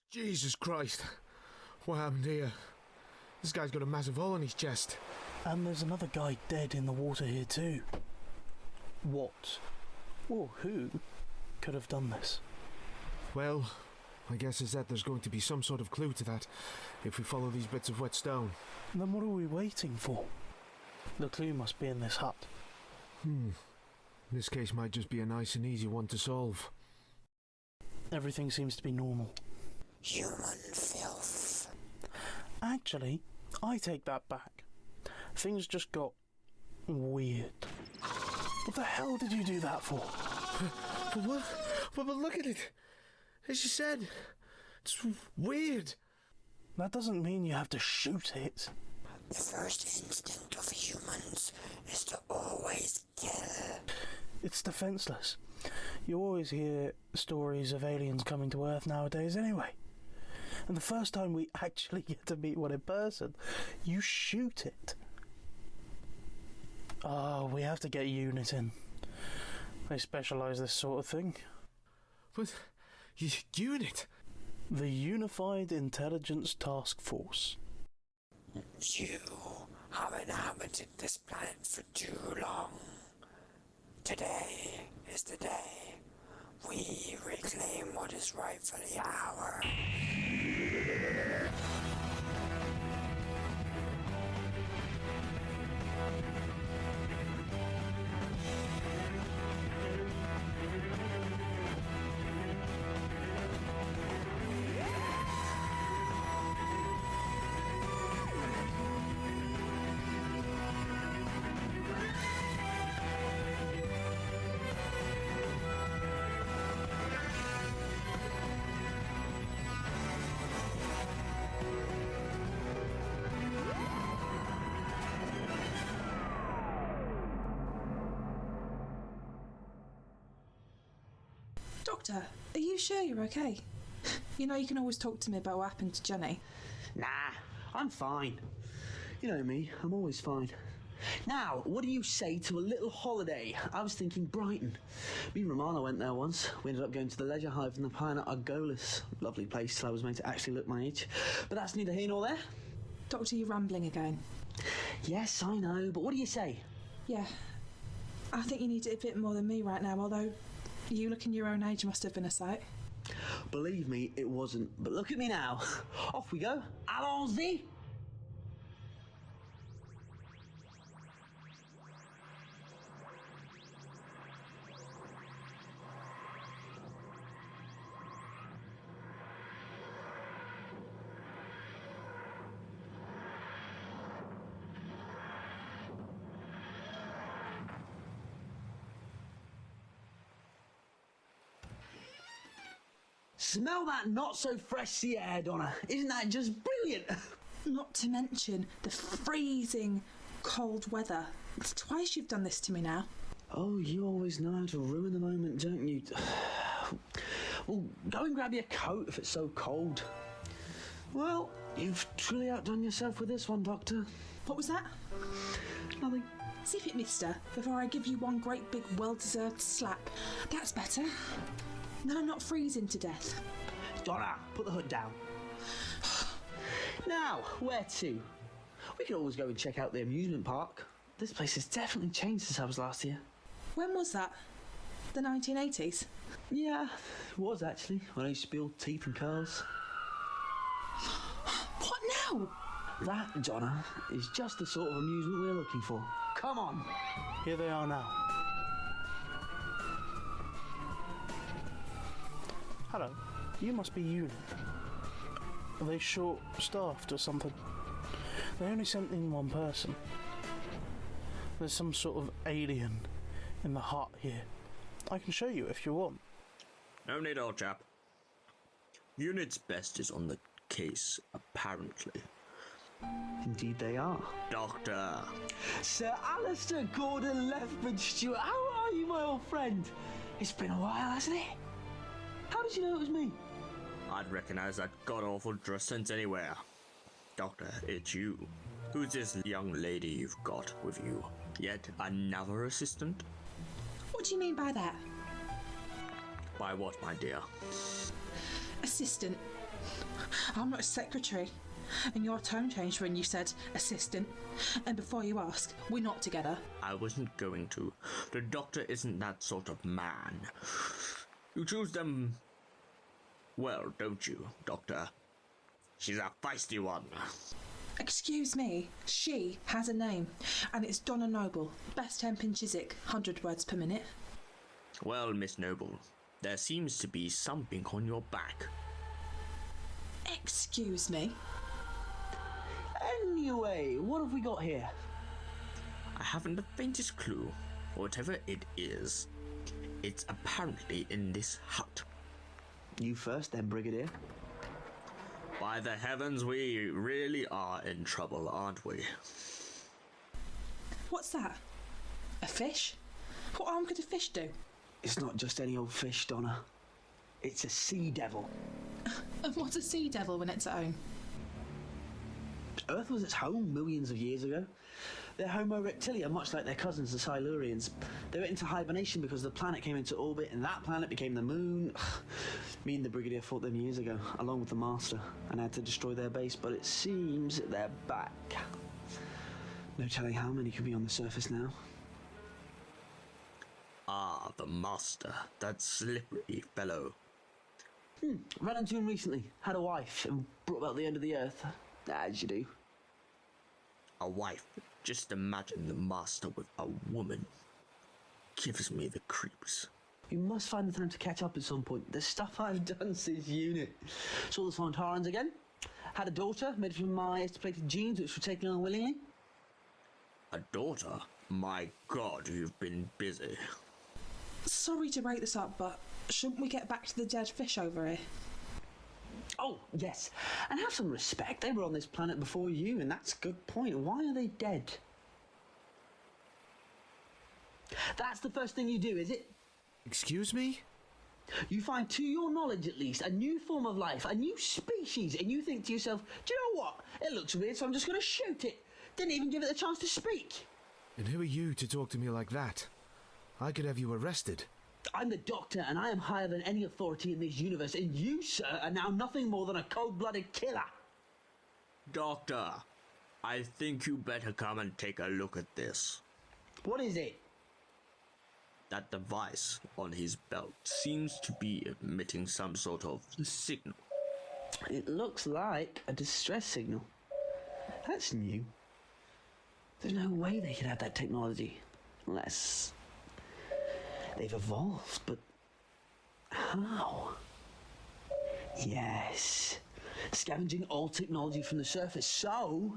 Jesus Christ. What happened here? This guy's got a massive hole in his chest. And there's another guy dead in the water here too. What, or who, could have done this? Well, my guess is that there's going to be some sort of clue to that if we follow these bits of wet stone. Then what are we waiting for? The clue must be in this hut. This case might just be a nice and easy one to solve. Everything seems to be normal. Human filth. Actually, I take that back. Things just got weird. What the hell did you do that for? But what? But look at it. As you said, it's weird. That doesn't mean you have to shoot it. The first instinct of humans is to always kill. It's defenseless. You always hear stories of aliens coming to Earth nowadays anyway. And the first time we actually get to meet one in person, you shoot it. Oh, we have to get UNIT in. They specialise this sort of thing. But UNIT? The Unified Intelligence Task Force. You have inhabited this planet for too long. Today is the day we reclaim what is rightfully ours. Doctor, are you sure you're okay? You know you can always talk to me about what happened to Jenny. Nah, I'm fine. You know me, I'm always fine. Now, what do you say to a little holiday? I was thinking Brighton. Me and Romana went there once. We ended up going to the Leisure Hive and the Pine at Argolis. Lovely place till I was made to actually look my age. But that's neither here nor there. Doctor, you're rambling again. Yes, I know, but what do you say? Yeah, I think you need it a bit more than me right now, although you looking your own age must have been a sight. Believe me, it wasn't. But look at me now. Off we go. Allons-y! Smell that not-so-fresh sea air, Donna. Isn't that just brilliant? Not to mention the freezing cold weather. It's twice you've done this to me now. Oh, you always know how to ruin the moment, don't you? Well, go and grab your coat if it's so cold. Well, you've truly outdone yourself with this one, Doctor. What was that? Nothing. Zip it, mister, before I give you one great big well-deserved slap. That's better. Then I'm not freezing to death. Donna, put the hood down. Now, where to? We could always go and check out the amusement park. This place has definitely changed since I was last here. When was that? The 1980s? Yeah, it was actually, when I used to be all teeth and curls. What now? That, Donna, is just the sort of amusement we're looking for. Come on. Here they are now. Hello, you must be UNIT. Are they short-staffed or something? They only sent in one person. There's some sort of alien in the hut here. I can show you if you want. No need, old chap. UNIT's best is on the case, apparently. Indeed they are. Doctor. Sir Alistair Gordon Lethbridge-Stewart, how are you, my old friend? It's been a while, hasn't it? How did you know it was me? I'd recognize that god-awful dress sense anywhere. Doctor, it's you. Who's this young lady you've got with you? Yet another assistant? What do you mean by that? By what, my dear? Assistant. I'm not a secretary. And your tone changed when you said assistant. And before you ask, we're not together. I wasn't going to. The Doctor isn't that sort of man. You choose them well, don't you, Doctor? She's a feisty one. Excuse me, she has a name, and it's Donna Noble, best temp in Chiswick, 100 words per minute. Well, Miss Noble, there seems to be something on your back. Excuse me? Anyway, what have we got here? I haven't the faintest clue. Whatever it is, it's apparently in this hut. You first then, Brigadier. By the heavens, we really are in trouble, aren't we? What's that? A fish? What harm could a fish do? It's not just any old fish, Donna. It's a sea devil. And what's a sea devil when it's at home? Earth was its home millions of years ago. They're Homo reptilia, much like their cousins, the Silurians. They went into hibernation because the planet came into orbit, and that planet became the moon. Me and the Brigadier fought them years ago, along with the Master, and had to destroy their base, but it seems they're back. No telling how many could be on the surface now. Ah, the Master, that slippery fellow. Ran into him recently, had a wife, and brought about the end of the Earth, as you do. A wife. Just imagine the Master with a woman. Gives me the creeps. You must find the time to catch up at some point. The stuff I've done since unit. Saw the Sontarans again. Had a daughter made from my extirpated genes, which were taken unwillingly. A daughter? My God, you've been busy. Sorry to break this up, but shouldn't we get back to the dead fish over here? Oh, yes. And have some respect. They were on this planet before you, and that's a good point. Why are they dead? That's the first thing you do, is it? Excuse me? You find, to your knowledge at least, a new form of life, a new species, and you think to yourself, do you know what? It looks weird, so I'm just going to shoot it. Didn't even give it the chance to speak. And who are you to talk to me like that? I could have you arrested. I'm the Doctor, and I am higher than any authority in this universe, and you, sir, are now nothing more than a cold-blooded killer. Doctor, I think you better come and take a look at this. What is it? That device on his belt seems to be emitting some sort of signal. It looks like a distress signal. That's new. There's no way they could have that technology. Unless they've evolved, but how? Yes. Scavenging old technology from the surface, so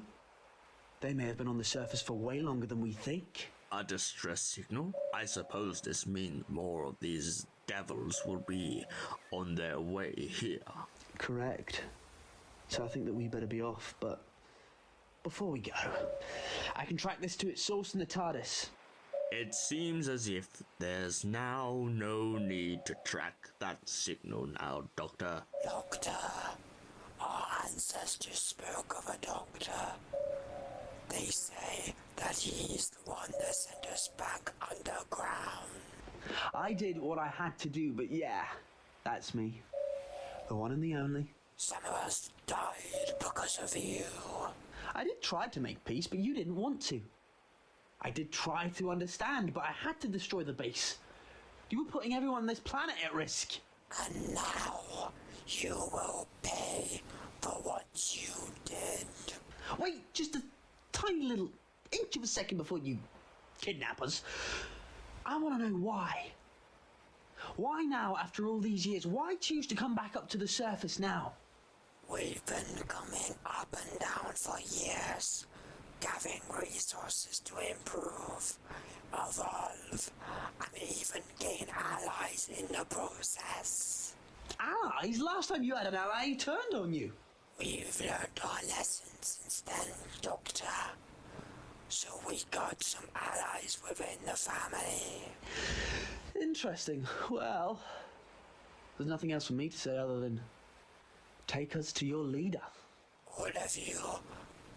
they may have been on the surface for way longer than we think. A distress signal? I suppose this means more of these devils will be on their way here. Correct. So I think that we better be off, but before we go, I can track this to its source in the TARDIS. It seems as if there's now no need to track that signal now, Doctor. Doctor, our ancestors spoke of a doctor. They say that he's the one that sent us back underground. I did what I had to do, but yeah, that's me. The one and the only. Some of us died because of you. I did try to make peace, but you didn't want to. I did try to understand, but I had to destroy the base. You were putting everyone on this planet at risk. And now you will pay for what you did. Wait, just a tiny little inch of a second before you kidnap us. I want to know why. Why now, after all these years? Why choose to come back up to the surface now? We've been coming up and down for years, gathering resources to improve, evolve, and even gain allies in the process. Allies? Last time you had an ally, he turned on you. We've learned our lessons since then, Doctor. So we got some allies within the family. Interesting. Well, there's nothing else for me to say other than take us to your leader. All of you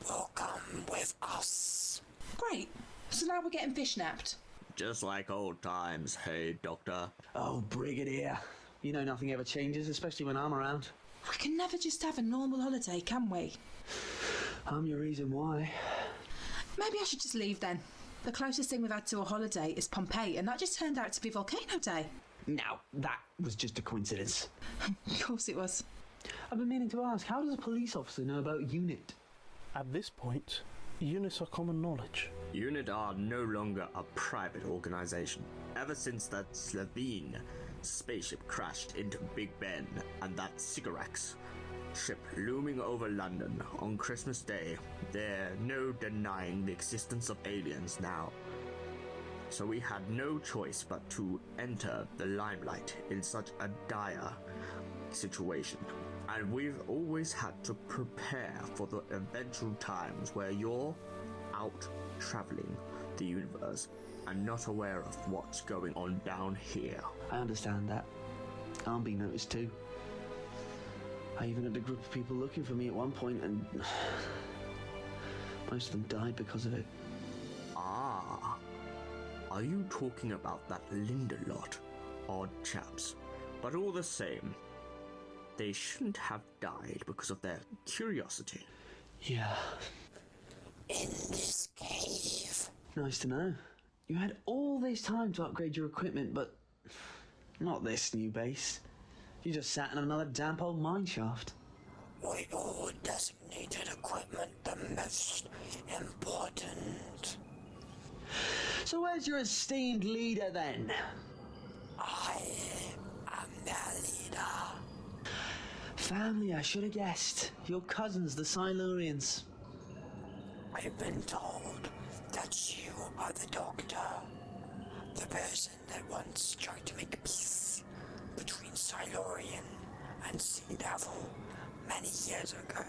will come with us. Great. So now we're getting fish napped. Just like old times, hey, Doctor. Oh, Brigadier. You know nothing ever changes, especially when I'm around. We can never just have a normal holiday, can we? I'm your reason why. Maybe I should just leave then. The closest thing we've had to a holiday is Pompeii, and that just turned out to be Volcano Day. Now, that was just a coincidence. Of course it was. I've been meaning to ask, how does a police officer know about UNIT? At this point, units are common knowledge. UNIT are no longer a private organization. Ever since that Slovene spaceship crashed into Big Ben and that Sycorax ship looming over London on Christmas Day, there's no denying the existence of aliens now. So we had no choice but to enter the limelight in such a dire situation. And we've always had to prepare for the eventual times where you're out traveling the universe and not aware of what's going on down here. I understand that. I'm being noticed too. I even had a group of people looking for me at one point, and most of them died because of it. Ah, are you talking about that Linda lot? Odd chaps. But all the same, they shouldn't have died because of their curiosity. Yeah. In this cave. Nice to know. You had all this time to upgrade your equipment, but not this new base. You just sat in another damp old mine shaft. We all designated equipment the most important. So where's your esteemed leader then? I am their leader. Family, I should have guessed. Your cousins, the Silurians. I've been told that you are the Doctor. The person that once tried to make peace between Silurian and Sea Devil many years ago.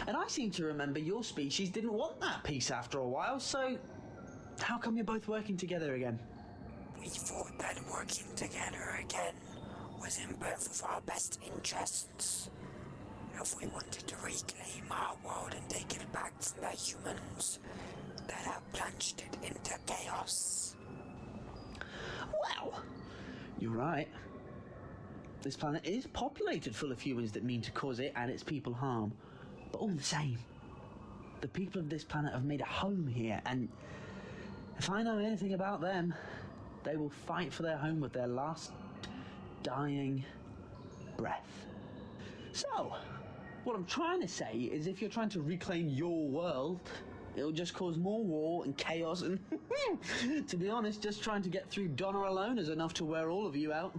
And I seem to remember your species didn't want that peace after a while, so how come you're both working together again? We thought that working together again was in both of our best interests. If we wanted to reclaim our world and take it back from the humans that have plunged it into chaos. Well, you're right. This planet is populated full of humans that mean to cause it and its people harm. But all the same, the people of this planet have made a home here, and if I know anything about them, they will fight for their home with their last dying breath. So, what I'm trying to say is if you're trying to reclaim your world, it'll just cause more war and chaos, and to be honest, just trying to get through Donna alone is enough to wear all of you out.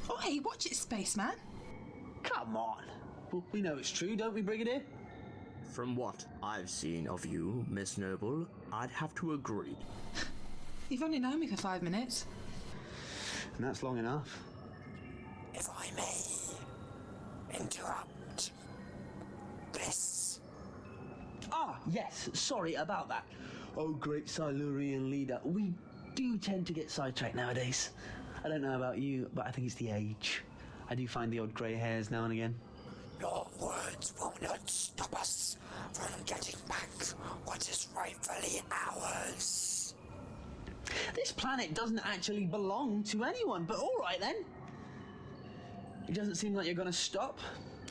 Oh, hey, watch it, spaceman. Come on. Well, we know it's true, don't we, Brigadier? From what I've seen of you, Miss Noble, I'd have to agree. You've only known me for 5 minutes. And that's long enough. If I may interrupt this. Ah, yes, sorry about that. Oh, great Silurian leader. We do tend to get sidetracked nowadays. I don't know about you, but I think it's the age. I do find the odd grey hairs now and again. Your words will not stop us from getting back what is rightfully ours. This planet doesn't actually belong to anyone, but all right then. It doesn't seem like you're going to stop.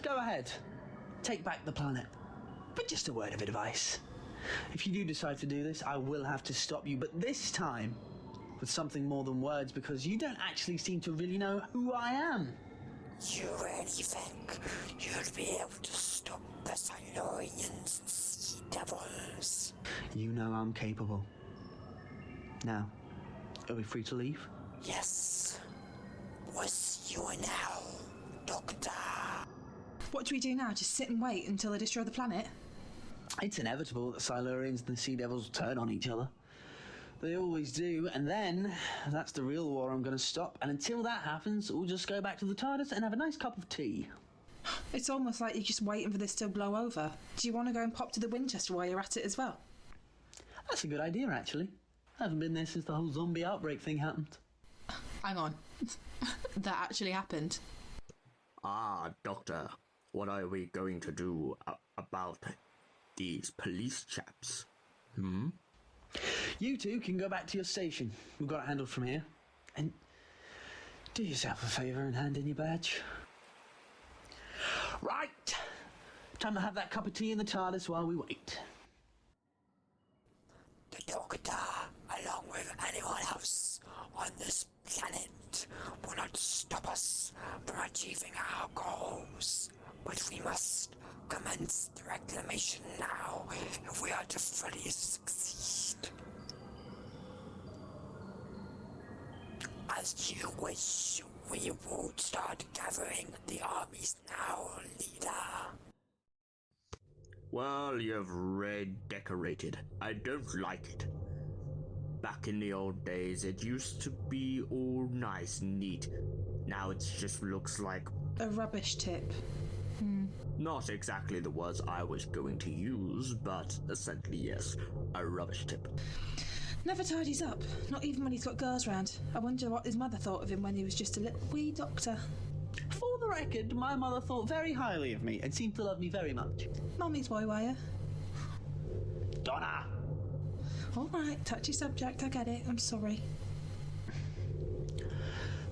Go ahead. Take back the planet. But just a word of advice. If you do decide to do this, I will have to stop you, but this time with something more than words, because you don't actually seem to really know who I am. You really think you'd be able to stop the Silurians and Sea Devils? You know I'm capable. Now, are we free to leave? Yes. We'll see you in hell, Doctor. What do we do now? Just sit and wait until they destroy the planet? It's inevitable that Silurians and the Sea Devils turn on each other. They always do, and then that's the real war I'm going to stop. And until that happens, we'll just go back to the TARDIS and have a nice cup of tea. It's almost like you're just waiting for this to blow over. Do you want to go and pop to the Winchester while you're at it as well? That's a good idea, actually. I haven't been there since the whole zombie outbreak thing happened. Hang on. That actually happened? Ah, Doctor, what are we going to do about these police chaps? You two can go back to your station. We've got it handled from here. And do yourself a favour and hand in your badge. Time to have that cup of tea in the TARDIS while we wait. The Doctor, along with anyone else on this planet, will not stop us from achieving our goals. But we must commence the reclamation now if we are to fully succeed. As you wish, we will start gathering the armies now, leader. Well, you've redecorated. I don't like it. Back in the old days, it used to be all nice and neat. Now it just looks like... A rubbish tip. Not exactly the words I was going to use, but essentially yes, a rubbish tip. Never tidies up, not even when he's got girls round. I wonder what his mother thought of him when he was just a little wee doctor. For the record, my mother thought very highly of me and seemed to love me very much. Mummy's boy wire. Donna! All right, touchy subject, I get it, I'm sorry.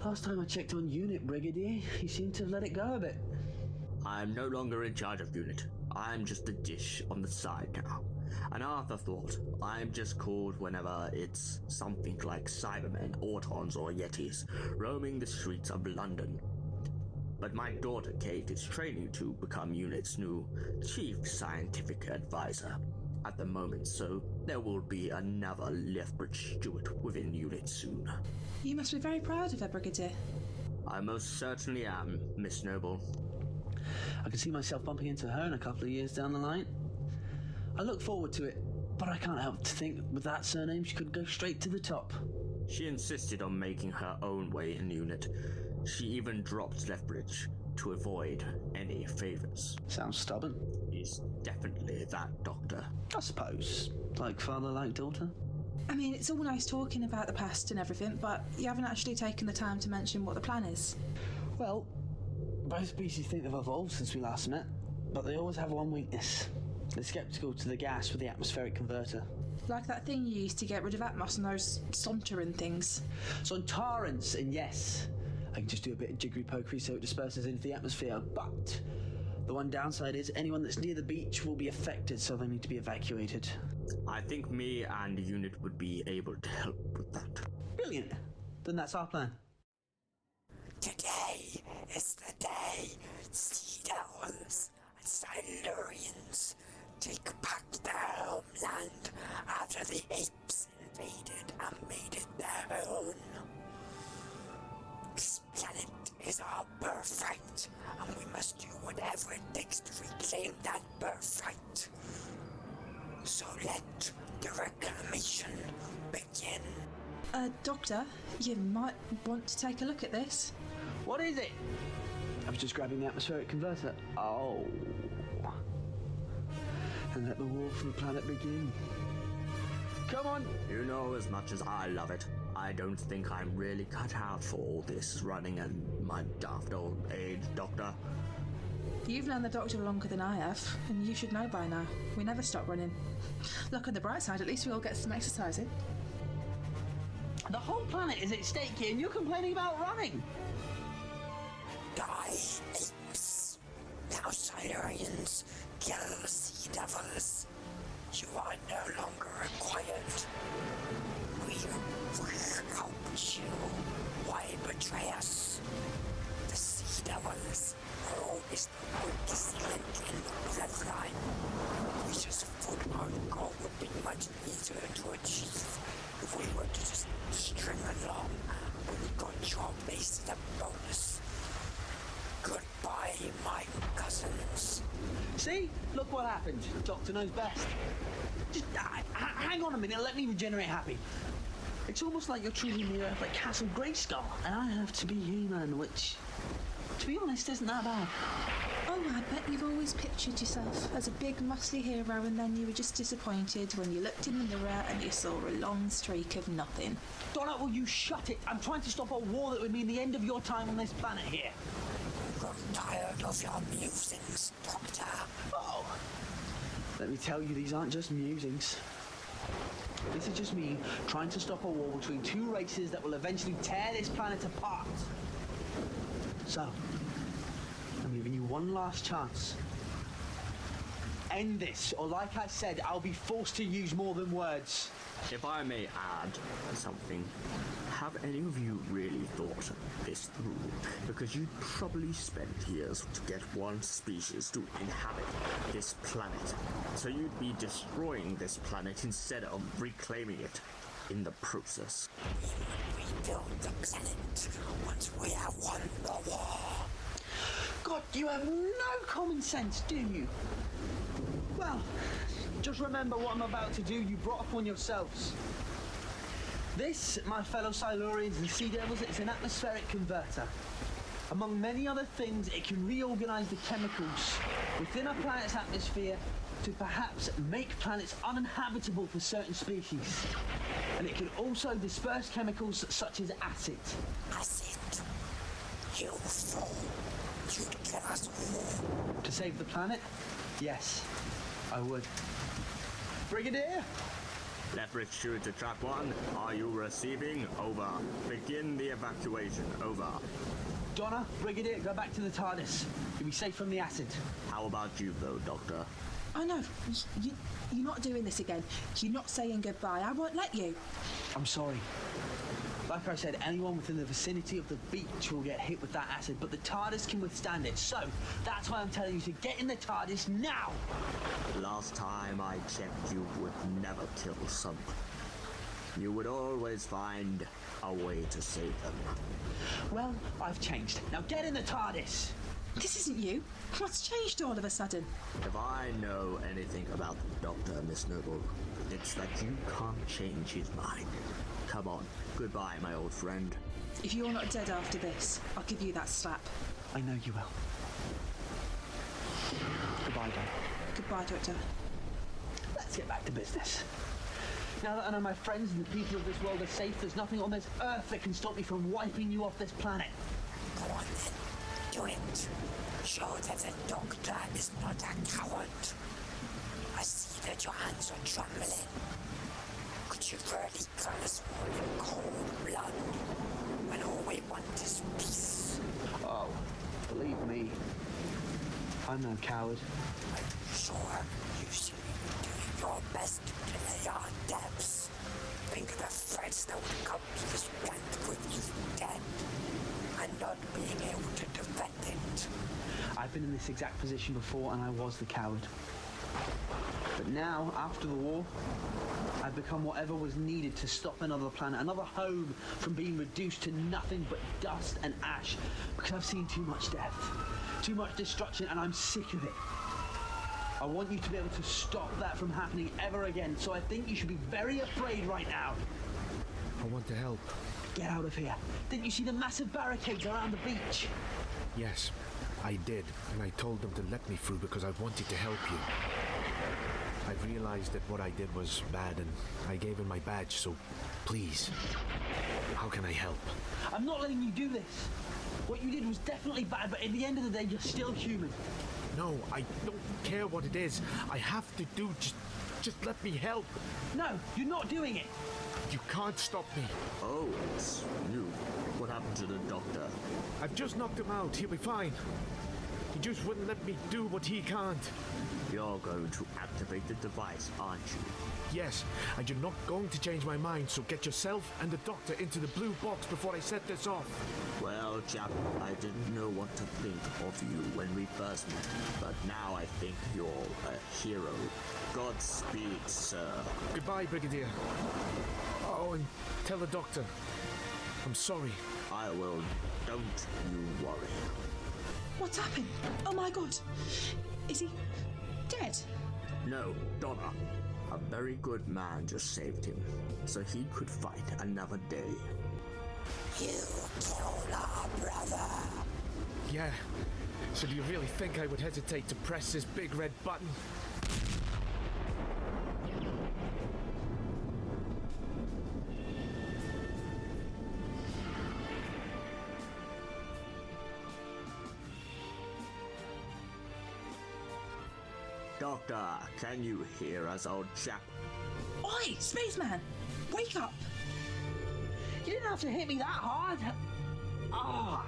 Last time I checked on Unit, Brigadier, he seemed to have let it go a bit. I'm no longer in charge of Unit. I'm just a dish on the side now. An afterthought. I'm just called whenever it's something like Cybermen, Autons, or Yetis roaming the streets of London. But my daughter Kate is training to become Unit's new Chief Scientific Advisor at the moment, so there will be another Lethbridge-Stewart within Unit soon. You must be very proud of her, Brigadier. I most certainly am, Miss Noble. I can see myself bumping into her in a couple of years down the line. I look forward to it, but I can't help to think with that surname she could go straight to the top. She insisted on making her own way in Unit. She even dropped Lethbridge to avoid any favours. Sounds stubborn. He's definitely that, Doctor. I suppose. Like father, like daughter. I mean, it's all nice talking about the past and everything, but you haven't actually taken the time to mention what the plan is. Well, both species think they've evolved since we last met, but they always have one weakness. They're sceptical to the gas with the atmospheric converter. Like that thing you used to get rid of Atmos and those Sontaran things. Sontarans, and yes, I can just do a bit of jiggery pokery so it disperses into the atmosphere, but the one downside is anyone that's near the beach will be affected, so they need to be evacuated. I think me and Unit would be able to help with that. Brilliant. Then that's our plan. Today is the day Sea Devils and Silurians take back their homeland after the apes invaded and made it their own. This planet is our birthright, and we must do whatever it takes to reclaim that birthright. So let the reclamation begin. Doctor, you might want to take a look at this. What is it? I was just grabbing the atmospheric converter. Oh. And let the war for the planet begin. Come on! You know, as much as I love it, I don't think I'm really cut out for all this running and my daft old age, Doctor. You've known the Doctor longer than I have, and you should know by now. We never stop running. Look on the bright side, at least we all get some exercise in. The whole planet is at stake here, and you're complaining about running! Die, apes. Now Silurians, kill the Sea Devils. You are no longer required. We helped you. Why betray us? The Sea Devils are always the weakest link in the bloodline. We just thought our goal would be much easier to achieve if we were to just string along when we got your base as a bonus. Goodbye, my cousins. See? Look what happened. The Doctor knows best. Just hang on a minute, let me regenerate happy. It's almost like you're treating the Earth like Castle Grayskull, and I have to be human, which, to be honest, isn't that bad. Oh, I bet you've always pictured yourself as a big, muscly hero, and then you were just disappointed when you looked in the mirror and you saw a long streak of nothing. Donna, will you shut it? I'm trying to stop a war that would mean the end of your time on this planet here. I'm tired of your musings, Doctor. Oh. Let me tell you, these aren't just musings. This is just me trying to stop a war between two races that will eventually tear this planet apart. So, I'm giving you one last chance. end this, or like I said, I'll be forced to use more than words. If I may add something, have any of you really thought this through? Because you'd probably spent years to get one species to inhabit this planet. So you'd be destroying this planet instead of reclaiming it in the process. We rebuild the planet once we have won the war. God, you have no common sense, do you? Well, just remember what I'm about to do you brought upon yourselves. This, my fellow Silurians and Sea Devils, is an atmospheric converter. Among many other things, it can reorganize the chemicals within a planet's atmosphere to perhaps make planets uninhabitable for certain species. And it can also disperse chemicals such as acid. Acid? You fool. You'd kill us all. To save the planet? Yes, I would. Brigadier? Lethbridge-Stewart to Trap 1, are you receiving? Over. Begin the evacuation. Over. Donna, Brigadier, go back to the TARDIS. You'll be safe from the acid. How about you, though, Doctor? Oh no, you're not doing this again. You're not saying goodbye. I won't let you. I'm sorry. Like I said, anyone within the vicinity of the beach will get hit with that acid, but the TARDIS can withstand it. So, that's why I'm telling you to get in the TARDIS now! Last time I checked, you would never kill someone. You would always find a way to save them. Well, I've changed. Now get in the TARDIS! This isn't you. What's changed all of a sudden? If I know anything about the Doctor, Miss Noble, it's that you can't change his mind. Come on. Goodbye, my old friend. If you're not dead after this, I'll give you that slap. I know you will. Goodbye, Dad. Goodbye, Doctor. Let's get back to business. Now that I know my friends and the people of this world are safe, there's nothing on this earth that can stop me from wiping you off this planet. Go on then. Do it. Show that the Doctor is not a coward. I see that your hands are trembling. Could you really kill us all in cold blood when all we want is peace? Oh, believe me, I'm no coward. I'm sure you seem to be doing your best to delay our deaths. Think of the threats that would come to this planet with you dead and not being able to defend it. I've been in this exact position before and I was the coward. But now, after the war, I've become whatever was needed to stop another planet, another home from being reduced to nothing but dust and ash, because I've seen too much death, too much destruction, and I'm sick of it. I want you to be able to stop that from happening ever again, so I think you should be very afraid right now. I want to help. Get out of here. Didn't you see the massive barricades around the beach? Yes, I did, and I told them to let me through because I wanted to help you. I've realized that what I did was bad, and I gave him my badge, so please, how can I help? I'm not letting you do this. What you did was definitely bad, but at the end of the day, you're still human. No, I don't care what it is. I have to do, just let me help. No, you're not doing it. You can't stop me. Oh, it's you. What happened to the Doctor? I've just knocked him out. He'll be fine. He just wouldn't let me do what he can't. You're going to activate the device, aren't you? Yes, and you're not going to change my mind, so get yourself and the Doctor into the blue box before I set this off. Well, chap, I didn't know what to think of you when we first met, but now I think you're a hero. Godspeed, sir. Goodbye, Brigadier. Oh, and tell the Doctor, I'm sorry. I will. Don't you worry. What's happened? Oh my God. Is he dead? No, Donna. A very good man just saved him, so he could fight another day. You killed our brother. Yeah. So do you really think I would hesitate to press this big red button? Doctor, can you hear us, old chap? Oi, spaceman! Wake up! You didn't have to hit me that hard. Ah.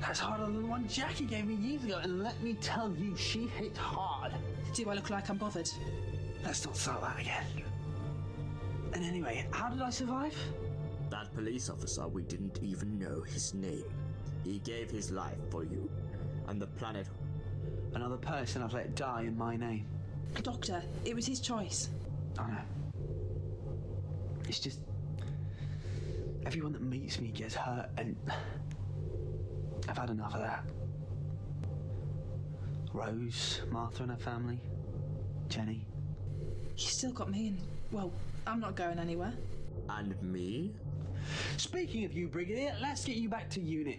That's harder than the one Jackie gave me years ago, and let me tell you, she hit hard. Do I look like I'm bothered? Let's not start that again. And anyway, how did I survive? That police officer, we didn't even know his name. He gave his life for you, and the planet. Another person I've let die in my name. Doctor, it was his choice. I know. It's just... everyone that meets me gets hurt, and... I've had enough of that. Rose, Martha and her family, Jenny. You still got me, and, well, I'm not going anywhere. And me? Speaking of you, Brigadier, let's get you back to unit.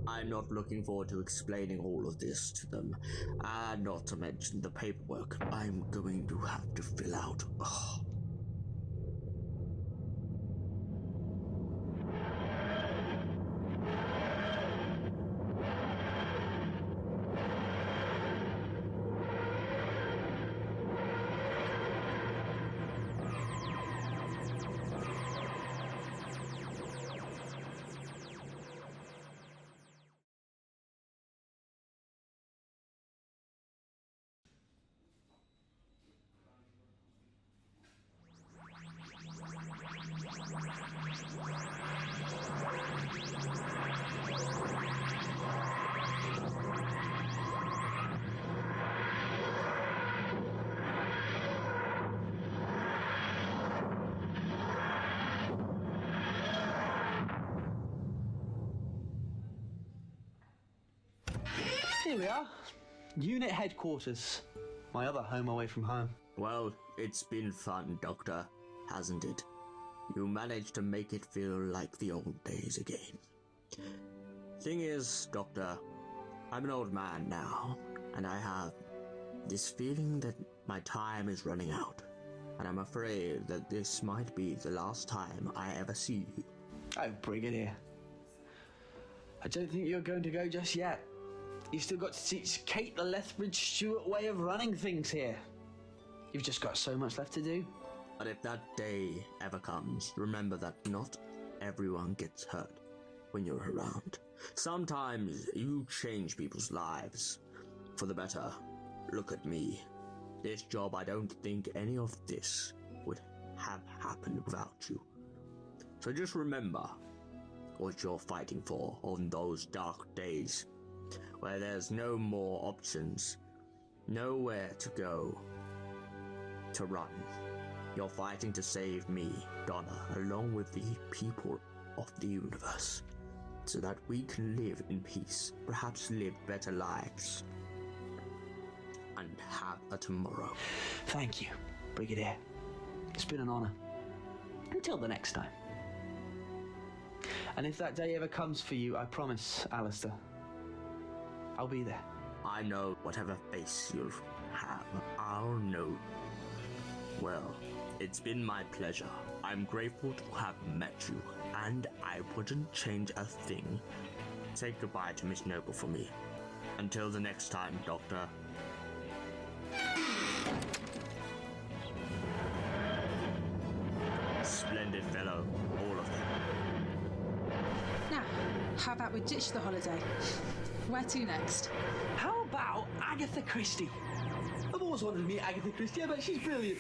I'm not looking forward to explaining all of this to them. And not to mention the paperwork I'm going to have to fill out. Ugh. Here we are. Unit headquarters. My other home away from home. Well, it's been fun, Doctor, hasn't it? You managed to make it feel like the old days again. Thing is, Doctor, I'm an old man now, and I have this feeling that my time is running out. And I'm afraid that this might be the last time I ever see you. Oh, Brigadier. I don't think you're going to go just yet. You've still got to teach Kate the Lethbridge-Stewart way of running things here. You've just got so much left to do. But if that day ever comes, remember that not everyone gets hurt when you're around. Sometimes you change people's lives for the better. Look at me. This job, I don't think any of this would have happened without you. So just remember what you're fighting for on those dark days, where there's no more options, nowhere to go, to run. You're fighting to save me, Donna, along with the people of the universe, so that we can live in peace, perhaps live better lives, and have a tomorrow. Thank you, Brigadier. It's been an honor. Until the next time. And if that day ever comes for you, I promise, Alistair, I'll be there. I know whatever face you'll have, I'll know. Well, it's been my pleasure. I'm grateful to have met you, and I wouldn't change a thing. Say goodbye to Miss Noble for me. Until the next time, Doctor. Splendid fellow, all of them. Now, how about we ditch the holiday? Where to next? How about Agatha Christie? I've always wanted to meet Agatha Christie. I bet she's brilliant.